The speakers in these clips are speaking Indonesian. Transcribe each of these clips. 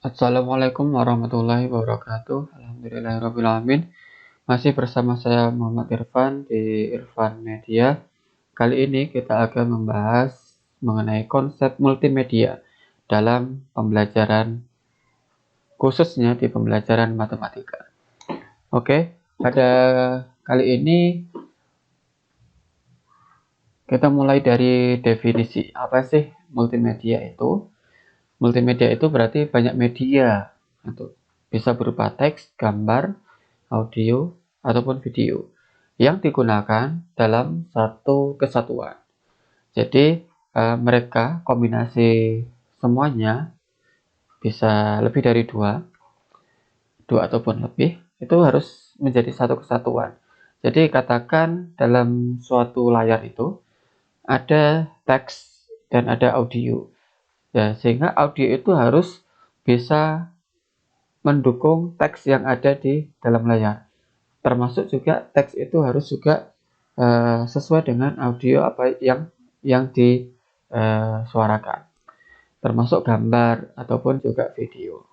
Assalamualaikum warahmatullahi wabarakatuh. Alhamdulillahirrahmanirrahim. Masih bersama saya Muhammad Irfan di Irfan Media. Kali ini kita akan membahas mengenai konsep multimedia dalam pembelajaran, khususnya di pembelajaran matematika. Oke, pada kali ini kita mulai dari definisi. Apa sih multimedia itu? Multimedia itu berarti banyak media. Bisa berupa teks, gambar, audio, ataupun video yang digunakan dalam satu kesatuan. Jadi mereka kombinasi semuanya bisa lebih dari dua ataupun lebih, itu harus menjadi satu kesatuan. Jadi katakan dalam suatu layar itu ada teks dan ada audio. Ya, sehingga audio itu harus bisa mendukung teks yang ada di dalam layar. Termasuk juga teks itu harus juga sesuai dengan audio apa yang disuarakan. Termasuk gambar ataupun juga video.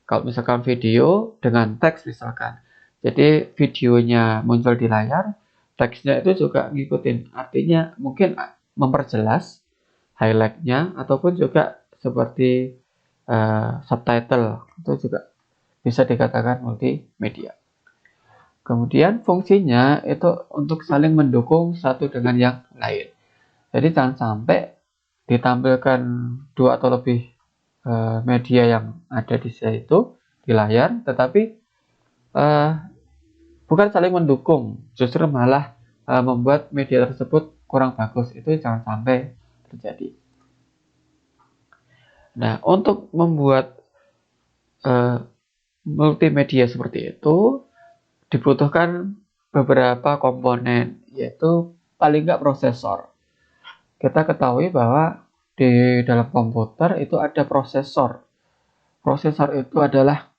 Kalau misalkan video dengan teks misalkan, jadi videonya muncul di layar, teksnya itu juga ngikutin. Artinya mungkin memperjelas highlightnya ataupun juga seperti subtitle, itu juga bisa dikatakan multimedia. Kemudian fungsinya itu untuk saling mendukung satu dengan yang lain. Jadi jangan sampai ditampilkan dua atau lebih media yang ada di situ di layar, tetapi bukan saling mendukung, justru malah membuat media tersebut kurang bagus. Itu jangan sampai terjadi. Nah, untuk membuat multimedia seperti itu dibutuhkan beberapa komponen, yaitu paling nggak prosesor. Kita ketahui bahwa di dalam komputer itu ada prosesor. Prosesor itu adalah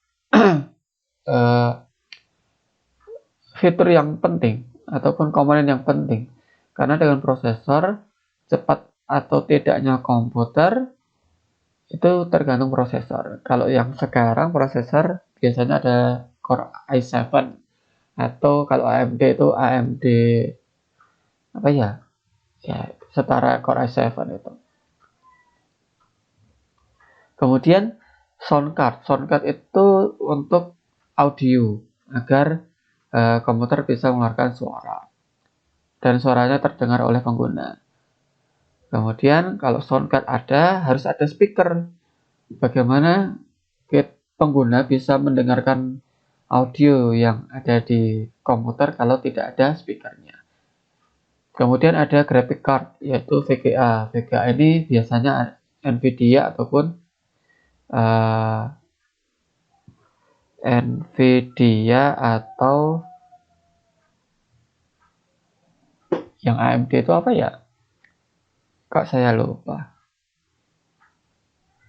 fitur yang penting ataupun komponen yang penting, karena dengan prosesor cepat atau tidaknya komputer itu tergantung prosesor. Kalau yang sekarang prosesor biasanya ada Core i7, atau kalau AMD itu AMD apa ya? Ya, setara Core i7 itu. Kemudian sound card itu untuk audio agar komputer bisa mengeluarkan suara dan suaranya terdengar oleh pengguna. Kemudian kalau sound card ada, harus ada speaker. Bagaimana pengguna bisa mendengarkan audio yang ada di komputer kalau tidak ada speakernya. Kemudian ada graphic card, yaitu VGA. VGA ini biasanya Nvidia ataupun Nvidia atau yang AMD itu apa ya? Kok saya lupa.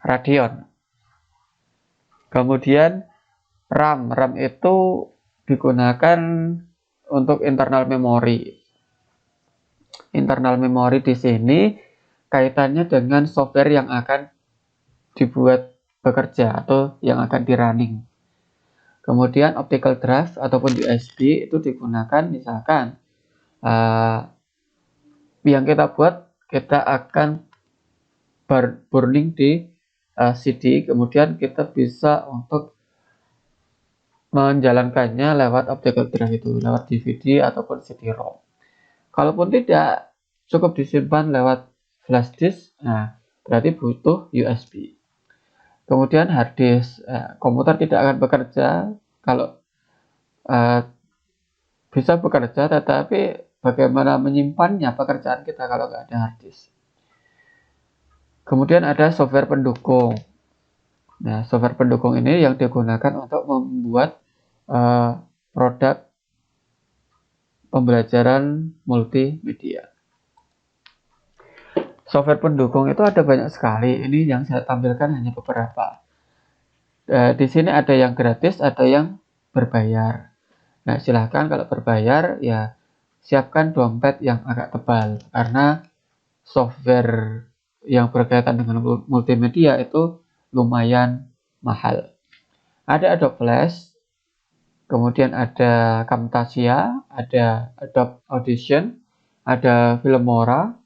Radeon. Kemudian RAM. RAM itu digunakan untuk internal memori. Internal memori di sini kaitannya dengan software yang akan dibuat bekerja atau yang akan di-running. Kemudian optical drive ataupun USB itu digunakan misalkan yang kita buat, kita akan burning di CD, kemudian kita bisa untuk menjalankannya lewat optical drive itu, lewat DVD ataupun CD-ROM. Kalaupun tidak, cukup disimpan lewat flash disk, nah berarti butuh USB. Kemudian hard disk, komputer tidak akan bekerja kalau bisa bekerja, tetapi bagaimana menyimpannya pekerjaan kita kalau nggak ada hard disk. Kemudian ada software pendukung. Nah, software pendukung ini yang digunakan untuk membuat produk pembelajaran multimedia. Software pendukung itu ada banyak sekali. Ini yang saya tampilkan hanya beberapa. Di sini ada yang gratis, ada yang berbayar. Nah, silahkan kalau berbayar ya siapkan dompet yang agak tebal, karena software yang berkaitan dengan multimedia itu lumayan mahal. Ada Adobe Flash, kemudian ada Camtasia, ada Adobe Audition, ada Filmora,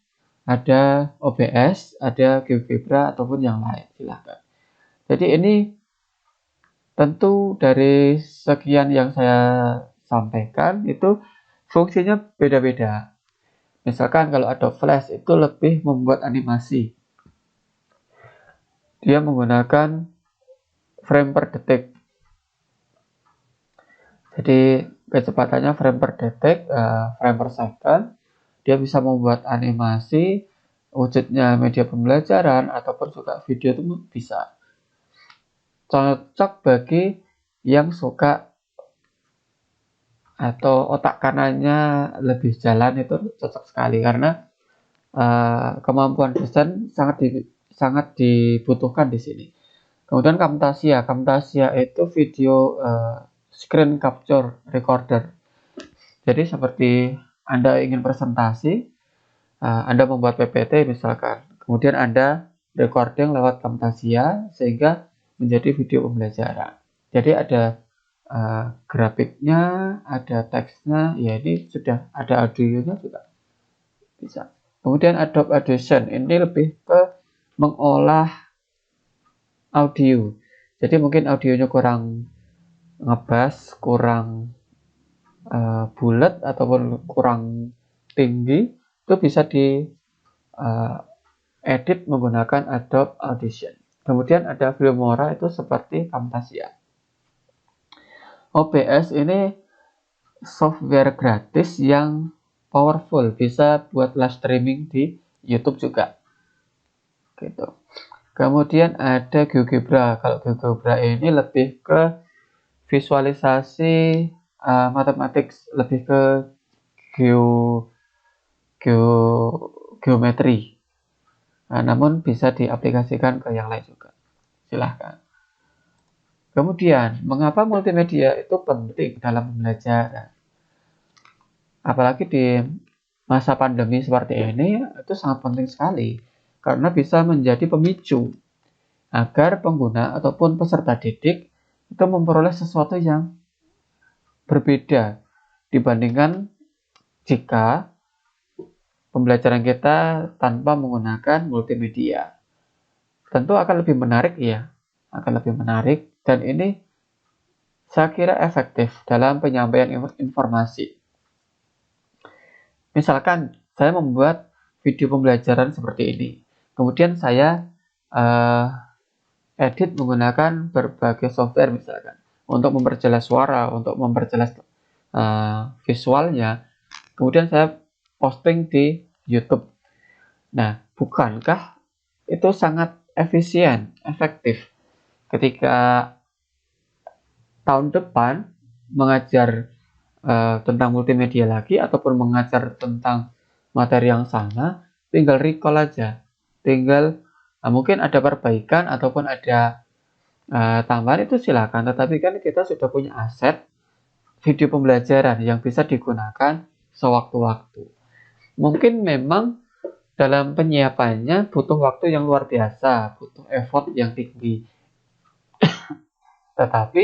ada OBS, ada GeoGebra ataupun yang lain, silahkan. Jadi ini tentu dari sekian yang saya sampaikan itu fungsinya beda-beda. Misalkan kalau Adobe Flash itu lebih membuat animasi. Dia menggunakan frame per detik. Jadi kecepatannya frame per detik, frame per second. Dia bisa membuat animasi, wujudnya media pembelajaran ataupun juga video itu bisa. Cocok bagi yang suka atau otak kanannya lebih jalan, itu cocok sekali karena kemampuan desain sangat dibutuhkan di sini. Kemudian Camtasia itu video screen capture recorder. Jadi seperti Anda ingin presentasi, Anda membuat PPT misalkan, kemudian Anda recording lewat Camtasia sehingga menjadi video pembelajaran. Jadi ada grafiknya, ada teksnya, ya ini sudah ada audionya juga bisa. Kemudian Adobe Audition ini lebih ke mengolah audio. Jadi mungkin audionya kurang ngebas, kurang bulat ataupun kurang tinggi, itu bisa di edit menggunakan Adobe Audition. Kemudian ada Filmora itu seperti Camtasia. OBS ini software gratis yang powerful, bisa buat live streaming di YouTube juga. Gitu. Kemudian ada GeoGebra. Kalau GeoGebra ini lebih ke visualisasi matematik, lebih ke geo, geo geometri. Namun bisa diaplikasikan ke yang lain juga. Silahkan. Kemudian, mengapa multimedia itu penting dalam pembelajaran? Apalagi di masa pandemi seperti ini, itu sangat penting sekali. Karena bisa menjadi pemicu agar pengguna ataupun peserta didik itu memperoleh sesuatu yang berbeda dibandingkan jika pembelajaran kita tanpa menggunakan multimedia. Tentu akan lebih menarik ya, akan lebih menarik, dan ini saya kira efektif dalam penyampaian informasi. Misalkan saya membuat video pembelajaran seperti ini, kemudian saya edit menggunakan berbagai software misalkan untuk memperjelas suara, untuk memperjelas visualnya, kemudian saya posting di YouTube. Nah, bukankah itu sangat efisien, efektif ketika tahun depan mengajar tentang multimedia lagi ataupun mengajar tentang materi yang sama, tinggal recall aja, tinggal mungkin ada perbaikan ataupun ada tambahan, itu silakan, tetapi kan kita sudah punya aset video pembelajaran yang bisa digunakan sewaktu-waktu. Mungkin memang dalam penyiapannya butuh waktu yang luar biasa, butuh effort yang tinggi. Tetapi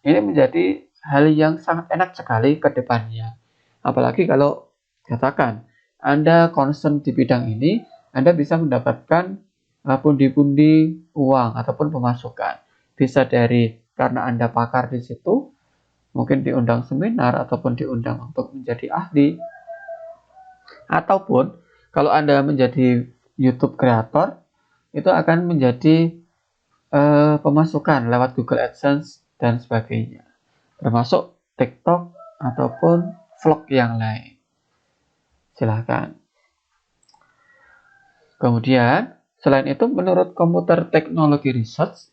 ini menjadi hal yang sangat enak sekali ke depannya. Apalagi kalau katakan Anda concern di bidang ini, Anda bisa mendapatkan pundi-pundi uang ataupun pemasukan. Bisa dari karena Anda pakar di situ, mungkin diundang seminar ataupun diundang untuk menjadi ahli. Ataupun kalau Anda menjadi YouTube creator, itu akan menjadi pemasukan lewat Google AdSense dan sebagainya, termasuk TikTok ataupun vlog yang lain. Silahkan. Kemudian, selain itu, menurut Computer Technology Research,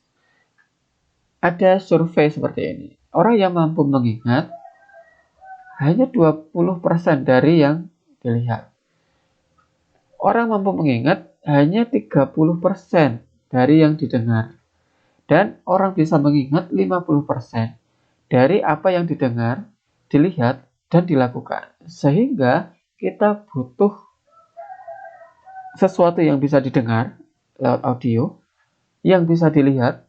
ada survei seperti ini. Orang yang mampu mengingat hanya 20% dari yang dilihat. Orang mampu mengingat hanya 30% dari yang didengar. Dan orang bisa mengingat 50% dari apa yang didengar, dilihat, dan dilakukan. Sehingga kita butuh sesuatu yang bisa didengar lewat audio, yang bisa dilihat,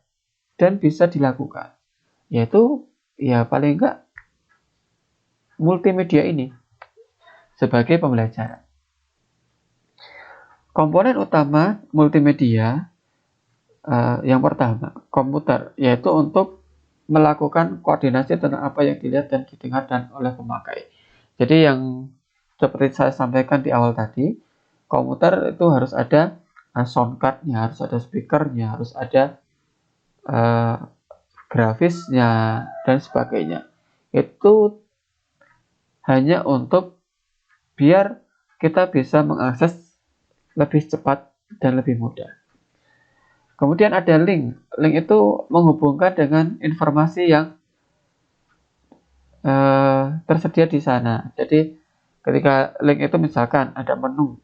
dan bisa dilakukan, yaitu ya paling enggak multimedia ini sebagai pembelajaran. Komponen utama multimedia yang pertama, komputer, yaitu untuk melakukan koordinasi tentang apa yang dilihat dan didengar dan oleh pemakai. Jadi yang seperti saya sampaikan di awal tadi, komputer itu harus ada sound card-nya, harus ada speaker-nya, harus ada grafisnya, dan sebagainya. Itu hanya untuk biar kita bisa mengakses lebih cepat dan lebih mudah. Kemudian ada link. Link itu menghubungkan dengan informasi yang tersedia di sana. Jadi ketika link itu misalkan ada menu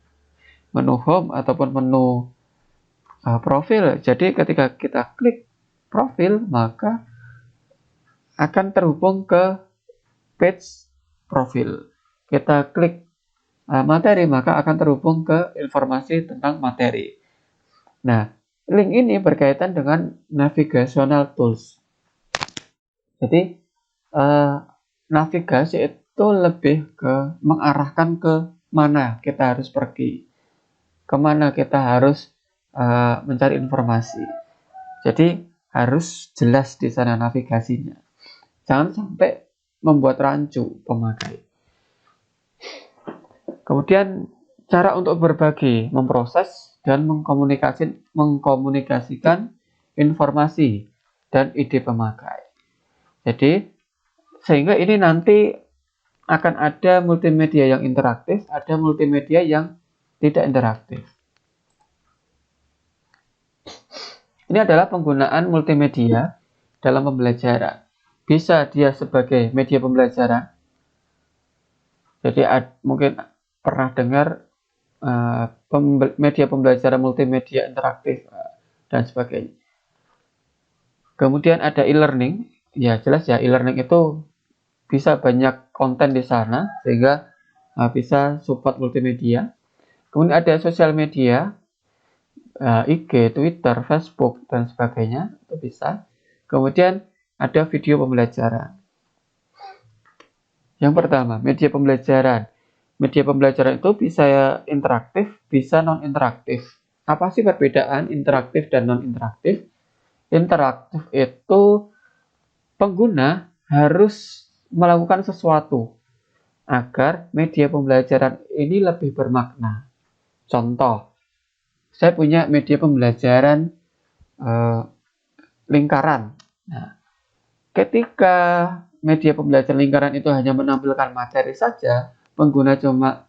home ataupun menu profil. Jadi ketika kita klik profil, maka akan terhubung ke page profil. Kita klik materi, maka akan terhubung ke informasi tentang materi. Nah, link ini berkaitan dengan navigational tools. Jadi navigasi itu lebih ke mengarahkan ke mana kita harus pergi, kemana kita harus mencari informasi. Jadi harus jelas di sana navigasinya. Jangan sampai membuat rancu pemakai. Kemudian cara untuk berbagi, memproses dan mengkomunikasikan informasi dan ide pemakai. Jadi sehingga ini nanti akan ada multimedia yang interaktif, ada multimedia yang tidak interaktif. Ini adalah penggunaan multimedia dalam pembelajaran. Bisa dia sebagai media pembelajaran. Jadi mungkin pernah dengar media pembelajaran multimedia interaktif dan sebagainya. Kemudian ada e-learning. Ya jelas ya, e-learning itu bisa banyak konten di sana sehingga bisa support multimedia. Kemudian ada sosial media, IG, Twitter, Facebook dan sebagainya, itu bisa. Kemudian ada video pembelajaran. Yang pertama, media pembelajaran. Media pembelajaran itu bisa interaktif, bisa non-interaktif. Apa sih perbedaan interaktif dan non-interaktif? Interaktif itu pengguna harus melakukan sesuatu agar media pembelajaran ini lebih bermakna. Contoh, saya punya media pembelajaran lingkaran. Nah, ketika media pembelajaran lingkaran itu hanya menampilkan materi saja, pengguna cuma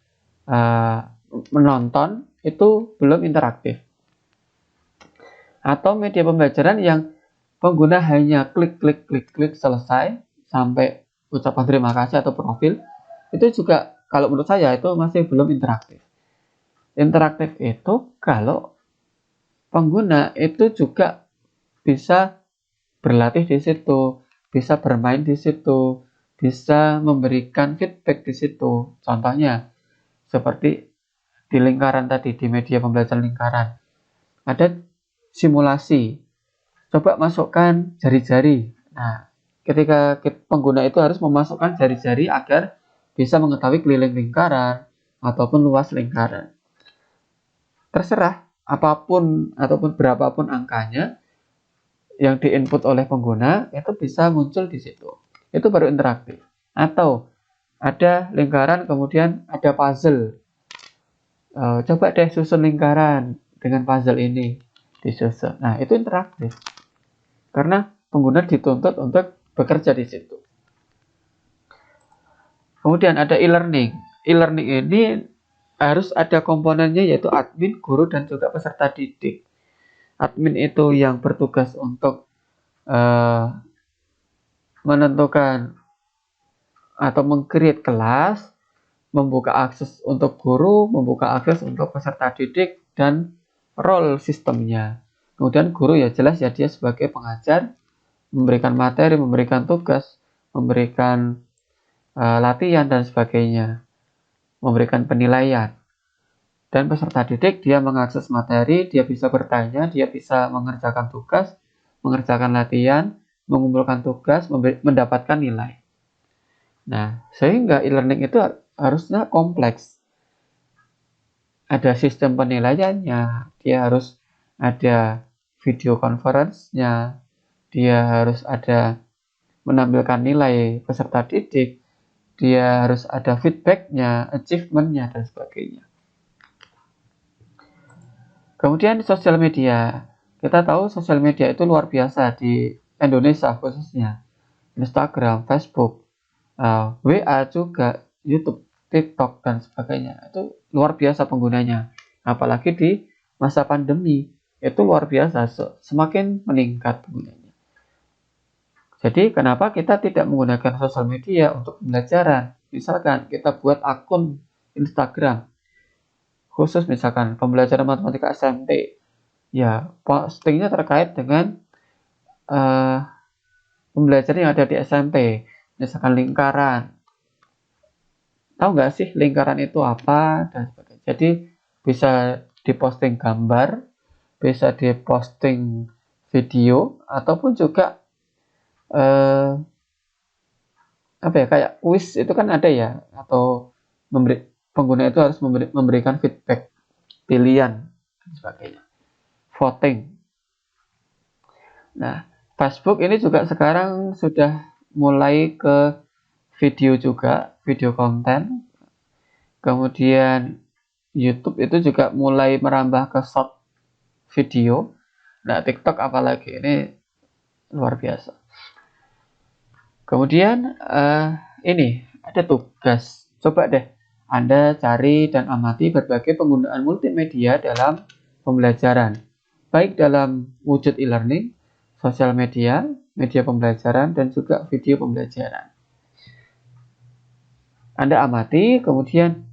menonton, itu belum interaktif. Atau media pembelajaran yang pengguna hanya klik selesai sampai ucapan terima kasih atau profil, itu juga kalau menurut saya itu masih belum interaktif. Interaktif itu kalau pengguna itu juga bisa berlatih di situ, bisa bermain di situ, bisa memberikan feedback di situ. Contohnya seperti di lingkaran tadi, di media pembelajaran lingkaran. Ada simulasi. Coba masukkan jari-jari. Nah, ketika pengguna itu harus memasukkan jari-jari agar bisa mengetahui keliling lingkaran ataupun luas lingkaran. Terserah apapun ataupun berapapun angkanya yang diinput oleh pengguna itu bisa muncul di situ. Itu baru interaktif. Atau ada lingkaran kemudian ada puzzle. Coba deh susun lingkaran dengan puzzle ini disusun. Nah, itu interaktif. Karena pengguna dituntut untuk bekerja di situ. Kemudian ada e-learning. E-learning ini harus ada komponennya yaitu admin, guru, dan juga peserta didik. Admin itu yang bertugas untuk menentukan atau meng-create kelas, membuka akses untuk guru, membuka akses untuk peserta didik, dan role sistemnya. Kemudian guru ya jelas ya dia sebagai pengajar, memberikan materi, memberikan tugas, memberikan latihan dan sebagainya, memberikan penilaian. Dan peserta didik dia mengakses materi, dia bisa bertanya, dia bisa mengerjakan tugas, mengerjakan latihan, mengumpulkan tugas, mendapatkan nilai. Nah, sehingga e-learning itu harusnya kompleks. Ada sistem penilaiannya, dia harus ada video conference-nya, dia harus ada menampilkan nilai peserta didik, dia harus ada feedback-nya, achievement-nya, dan sebagainya. Kemudian sosial media. Kita tahu sosial media itu luar biasa di Indonesia khususnya. Instagram, Facebook, WA juga, YouTube, TikTok, dan sebagainya. Itu luar biasa penggunanya. Apalagi di masa pandemi, itu luar biasa, semakin meningkat penggunanya. Jadi kenapa kita tidak menggunakan sosial media untuk pembelajaran? Misalkan kita buat akun Instagram, khusus misalkan pembelajaran matematika SMP, ya postingnya terkait dengan pembelajaran yang ada di SMP, misalkan lingkaran. Tahu nggak sih lingkaran itu apa? Dan sebagainya. Jadi bisa diposting gambar, bisa diposting video, ataupun juga apa ya, kayak quiz itu kan ada ya, atau pengguna itu harus memberikan feedback, pilihan, dan sebagainya, voting. Nah, Facebook ini juga sekarang sudah mulai ke video juga, video konten. Kemudian YouTube itu juga mulai merambah ke short video. Nah, TikTok apalagi, ini luar biasa. Kemudian ini ada tugas. Coba deh Anda cari dan amati berbagai penggunaan multimedia dalam pembelajaran, baik dalam wujud e-learning, sosial media, media pembelajaran, dan juga video pembelajaran. Anda amati, kemudian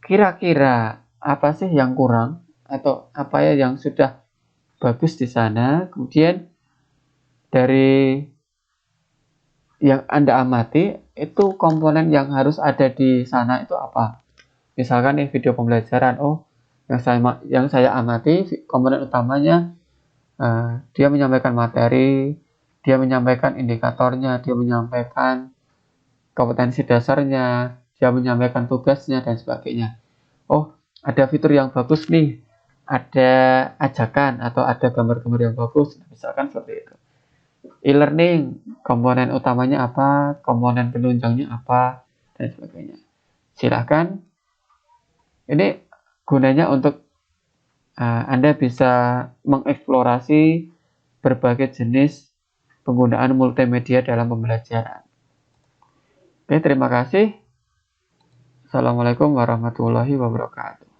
kira-kira apa sih yang kurang atau apa ya yang sudah bagus di sana. Kemudian dari yang Anda amati, itu komponen yang harus ada di sana itu apa. Misalkan nih video pembelajaran, yang saya amati komponen utamanya dia menyampaikan materi, dia menyampaikan indikatornya, dia menyampaikan kompetensi dasarnya, dia menyampaikan tugasnya, dan sebagainya. Oh, ada fitur yang bagus nih, ada ajakan atau ada gambar-gambar yang bagus, misalkan seperti itu. E-learning, komponen utamanya apa, komponen penunjangnya apa, dan sebagainya. Silahkan, ini gunanya untuk Anda bisa mengeksplorasi berbagai jenis penggunaan multimedia dalam pembelajaran. Oke, terima kasih. Assalamualaikum warahmatullahi wabarakatuh.